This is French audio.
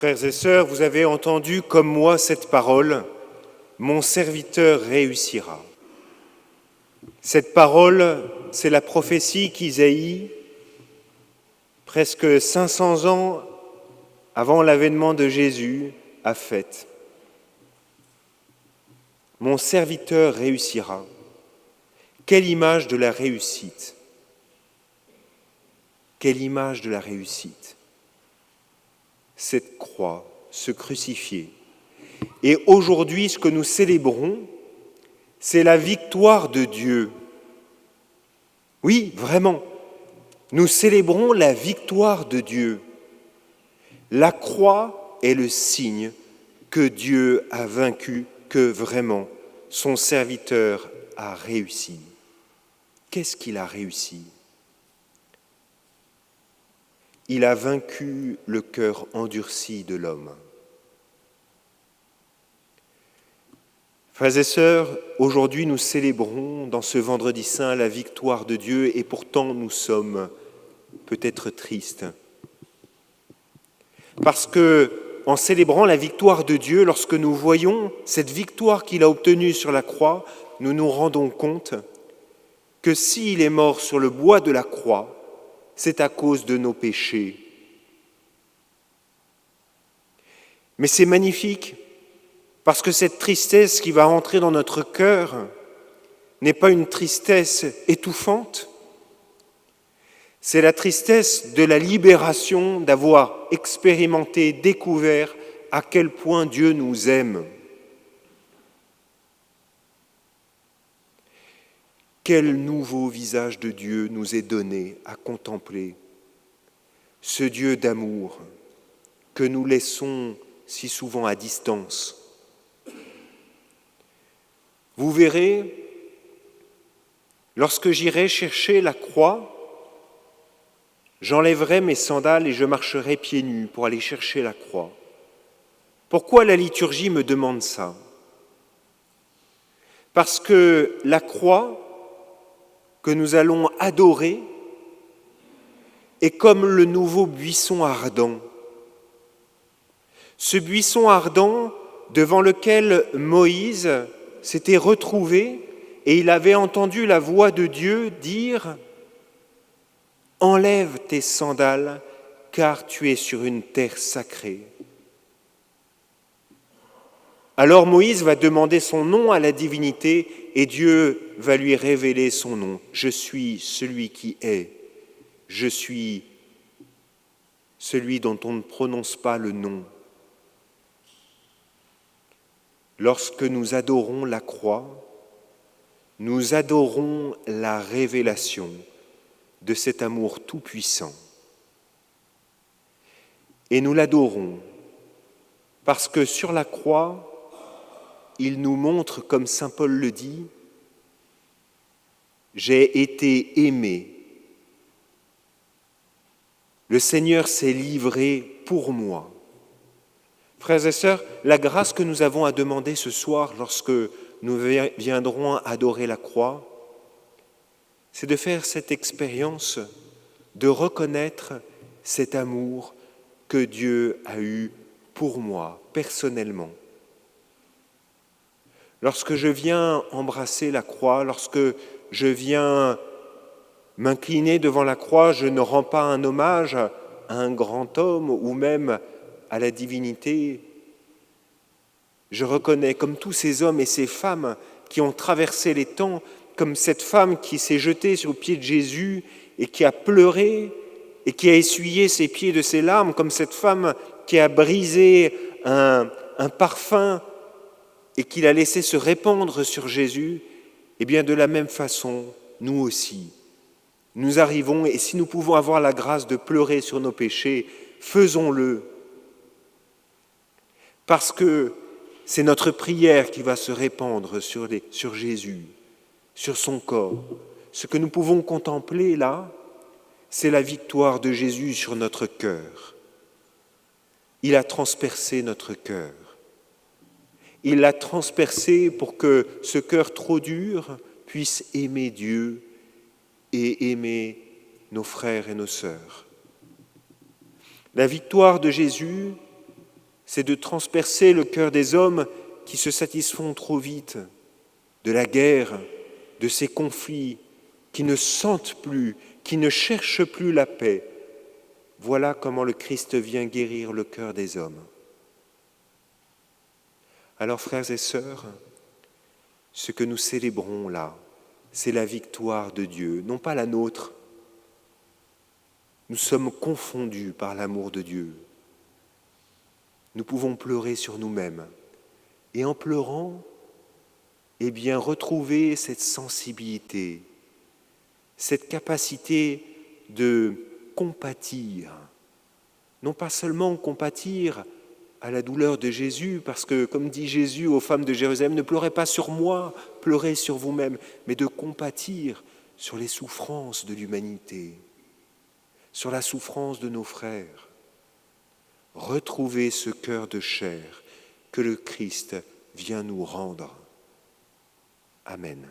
Frères et sœurs, vous avez entendu comme moi cette parole, « Mon serviteur réussira ». Cette parole, c'est la prophétie qu'Isaïe, presque 500 ans avant l'avènement de Jésus, a faite. « Mon serviteur réussira ». Quelle image de la réussite! Quelle image de la réussite! Cette croix, ce crucifié. Et aujourd'hui, ce que nous célébrons, c'est la victoire de Dieu. Oui, vraiment, nous célébrons la victoire de Dieu. La croix est le signe que Dieu a vaincu, que vraiment son serviteur a réussi. Qu'est-ce qu'il a réussi ? Il a vaincu le cœur endurci de l'homme. Frères et sœurs, aujourd'hui nous célébrons dans ce vendredi saint la victoire de Dieu et pourtant nous sommes peut-être tristes. Parce que en célébrant la victoire de Dieu, lorsque nous voyons cette victoire qu'il a obtenue sur la croix, nous nous rendons compte que s'il est mort sur le bois de la croix, c'est à cause de nos péchés. Mais c'est magnifique, parce que cette tristesse qui va entrer dans notre cœur n'est pas une tristesse étouffante, c'est la tristesse de la libération, d'avoir expérimenté, découvert à quel point Dieu nous aime. Quel nouveau visage de Dieu nous est donné à contempler, ce Dieu d'amour que nous laissons si souvent à distance. Vous verrez, lorsque j'irai chercher la croix, j'enlèverai mes sandales et je marcherai pieds nus pour aller chercher la croix. Pourquoi la liturgie me demande ça ? Parce que la croix que nous allons adorer est comme le nouveau buisson ardent. Ce buisson ardent devant lequel Moïse s'était retrouvé et il avait entendu la voix de Dieu dire « Enlève tes sandales, car tu es sur une terre sacrée. » Alors Moïse va demander son nom à la divinité et Dieu va lui révéler son nom. « Je suis celui qui est, je suis celui dont on ne prononce pas le nom. » Lorsque nous adorons la croix, nous adorons la révélation de cet amour tout-puissant. Et nous l'adorons parce que sur la croix, il nous montre, comme saint Paul le dit, « J'ai été aimé. Le Seigneur s'est livré pour moi. » Frères et sœurs, la grâce que nous avons à demander ce soir lorsque nous viendrons adorer la croix, c'est de faire cette expérience, de reconnaître cet amour que Dieu a eu pour moi, personnellement. Lorsque je viens embrasser la croix, lorsque je viens m'incliner devant la croix, je ne rends pas un hommage à un grand homme ou même à la divinité. Je reconnais, comme tous ces hommes et ces femmes qui ont traversé les temps, comme cette femme qui s'est jetée sur le pied de Jésus et qui a pleuré et qui a essuyé ses pieds de ses larmes, comme cette femme qui a brisé un parfum et qui l'a laissé se répandre sur Jésus, et bien de la même façon, nous aussi, nous arrivons, et si nous pouvons avoir la grâce de pleurer sur nos péchés, faisons-le. Parce que c'est notre prière qui va se répandre sur Jésus, sur son corps. Ce que nous pouvons contempler là, c'est la victoire de Jésus sur notre cœur. Il a transpercé notre cœur. Il l'a transpercé pour que ce cœur trop dur puisse aimer Dieu et aimer nos frères et nos sœurs. La victoire de Jésus, c'est de transpercer le cœur des hommes qui se satisfont trop vite de la guerre, de ces conflits, qui ne sentent plus, qui ne cherchent plus la paix. Voilà comment le Christ vient guérir le cœur des hommes. Alors, frères et sœurs, ce que nous célébrons là, c'est la victoire de Dieu, non pas la nôtre. Nous sommes confondus par l'amour de Dieu. Nous pouvons pleurer sur nous-mêmes. Et en pleurant, retrouver cette sensibilité, cette capacité de compatir. Non pas seulement compatir à la douleur de Jésus, parce que, comme dit Jésus aux femmes de Jérusalem, ne pleurez pas sur moi, pleurez sur vous-même, mais de compatir sur les souffrances de l'humanité, sur la souffrance de nos frères. Retrouver ce cœur de chair que le Christ vient nous rendre. Amen.